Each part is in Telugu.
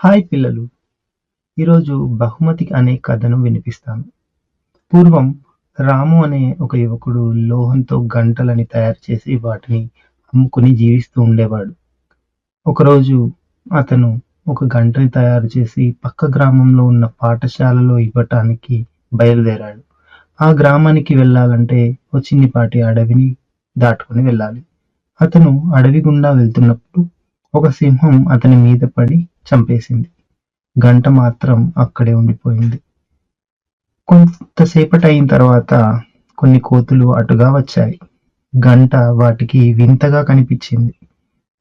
హాయ్ పిల్లలు, ఈరోజు బహుమతి అనే కథను వినిపిస్తాను. పూర్వం రాము అనే ఒక యువకుడు లోహంతో గంటలని తయారు చేసి వాటిని అమ్ముకుని జీవిస్తూ ఉండేవాడు. ఒకరోజు అతను ఒక గంటని తయారు చేసి పక్క గ్రామంలో ఉన్న పాఠశాలలో ఇవ్వటానికి బయలుదేరాడు. ఆ గ్రామానికి వెళ్ళాలంటే ఓ చిన్నిపాటి అడవిని దాటుకొని వెళ్ళాలి. అతను అడవి గుండా వెళ్తున్నప్పుడు ఒక సింహం అతని మీద పడి చంపేసింది. గంట మాత్రం అక్కడే ఉండిపోయింది. కొంతసేపటి అయిన తర్వాత కొన్ని కోతులు అటుగా వచ్చాయి. గంట వాటికి వింతగా కనిపించింది.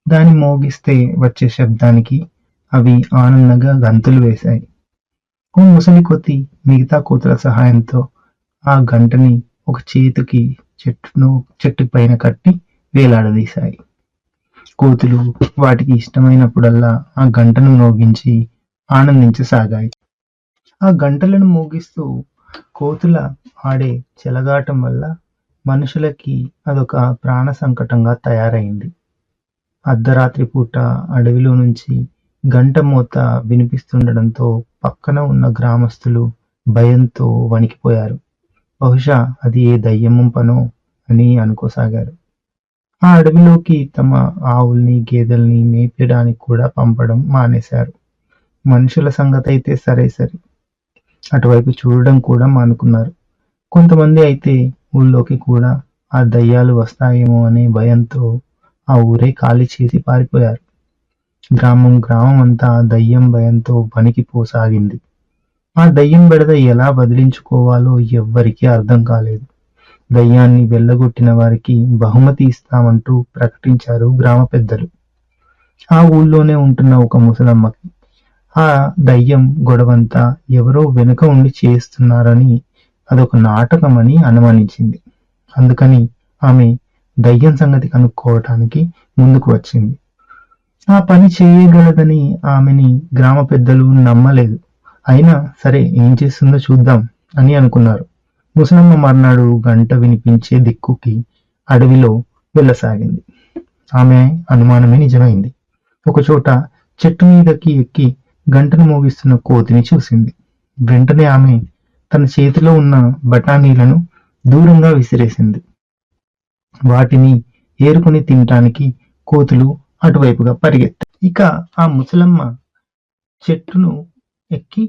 దాన్ని మోగిస్తే వచ్చే శబ్దానికి అవి ఆనందంగా గంతులు వేశాయి. ఓ ముసలి కోతి మిగతా కోతుల సహాయంతో ఆ గంటని ఒక చేతికి చెట్టు పైన కట్టి వేలాడదీశాయి. కోతులు వాటికి ఇష్టమైనప్పుడల్లా ఆ గంటను మోగించి ఆనందించసాగాయి. ఆ గంటలను మోగిస్తూ కోతుల ఆడే చెలగాటం వల్ల మనుషులకి అదొక ప్రాణ సంకటంగా తయారైంది. అర్ధరాత్రి పూట అడవిలో నుంచి గంట మోత వినిపిస్తుండడంతో పక్కన ఉన్న గ్రామస్తులు భయంతో వణికిపోయారు. బహుశా అది ఏ దయ్యం పనో అని అనుకోసాగారు. ఆ అడవిలోకి తమ ఆవుల్ని, గేదెల్ని మేపడానికి కూడా పంపడం మానేశారు. మనుషుల సంగతైతే సరే, అటువైపు చూడడం కూడా మానుకున్నారు. కొంతమంది అయితే ఊళ్ళోకి కూడా ఆ దయ్యాలు వస్తాయేమో అనే భయంతో ఆ ఊరే ఖాళీ చేసి పారిపోయారు. గ్రామం అంతా దయ్యం భయంతో వణికిపోసాగింది. ఆ దయ్యం బెడద ఎలా వదిలించుకోవాలో ఎవ్వరికీ అర్థం కాలేదు. దయ్యాన్ని వెళ్ళగొట్టిన వారికి బహుమతి ఇస్తామంటూ ప్రకటించారు గ్రామ పెద్దలు. ఆ ఊళ్ళోనే ఉంటున్న ఒక ముసలమ్మకి ఆ దయ్యం గొడవంతా ఎవరో వెనుక ఉండి చేస్తున్నారని, అదొక నాటకం అని అనుమానించింది. అందుకని ఆమె దయ్యం సంగతి కనుక్కోవటానికి ముందుకు వచ్చింది. ఆ పని చేయగలదని ఆమెని గ్రామ పెద్దలు నమ్మలేదు. అయినా సరే, ఏం చేస్తుందో చూద్దాం అని అనుకున్నారు. ముసలమ్మ మర్నాడు గంట వినిపించే దిక్కుకి అడవిలో వెళ్ళసాగింది. ఆమె అనుమానమే నిజమైంది. ఒకచోట చెట్టు మీదకి ఎక్కి గంటను మోగిస్తున్న కోతిని చూసింది. వెంటనే ఆమె తన చేతిలో ఉన్న బఠానీలను దూరంగా విసిరేసింది. వాటిని ఏరుకొని తినటానికి కోతులు అటువైపుగా పరిగెత్తాయి. ఇక ఆ ముసలమ్మ చెట్టును ఎక్కి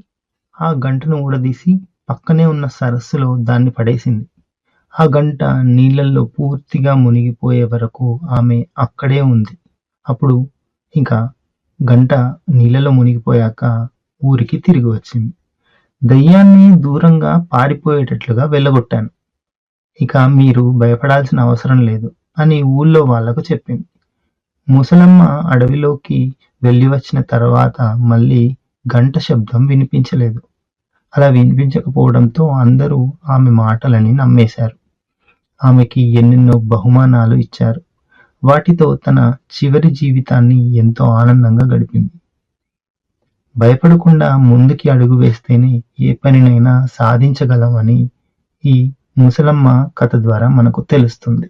ఆ గంటను ఊడదీసి పక్కనే ఉన్న సరస్సులో దాన్ని పడేసింది. ఆ గంట నీళ్ళల్లో పూర్తిగా మునిగిపోయే వరకు ఆమె అక్కడే ఉంది. అప్పుడు ఇంకా గంట నీళ్ళలో మునిగిపోయాక ఊరికి తిరిగి వచ్చింది. దయ్యాన్ని దూరంగా పారిపోయేటట్లుగా వెళ్ళగొట్టాను. ఇక మీరు భయపడాల్సిన అవసరం లేదు అని ఊళ్ళో వాళ్లకు చెప్పింది. ముసలమ్మ అడవిలోకి వెళ్ళి వచ్చిన తర్వాత మళ్ళీ గంట శబ్దం వినిపించలేదు. అలా వినిపించకపోవడంతో అందరూ ఆమె మాటలని నమ్మేశారు. ఆమెకి ఎన్నెన్నో బహుమానాలు ఇచ్చారు. వాటితో తన చివరి జీవితాన్ని ఎంతో ఆనందంగా గడిపింది. భయపడకుండా ముందుకి అడుగు వేస్తేనే ఏ పనినైనా సాధించగలమని ఈ ముసలమ్మ కథ ద్వారా మనకు తెలుస్తుంది.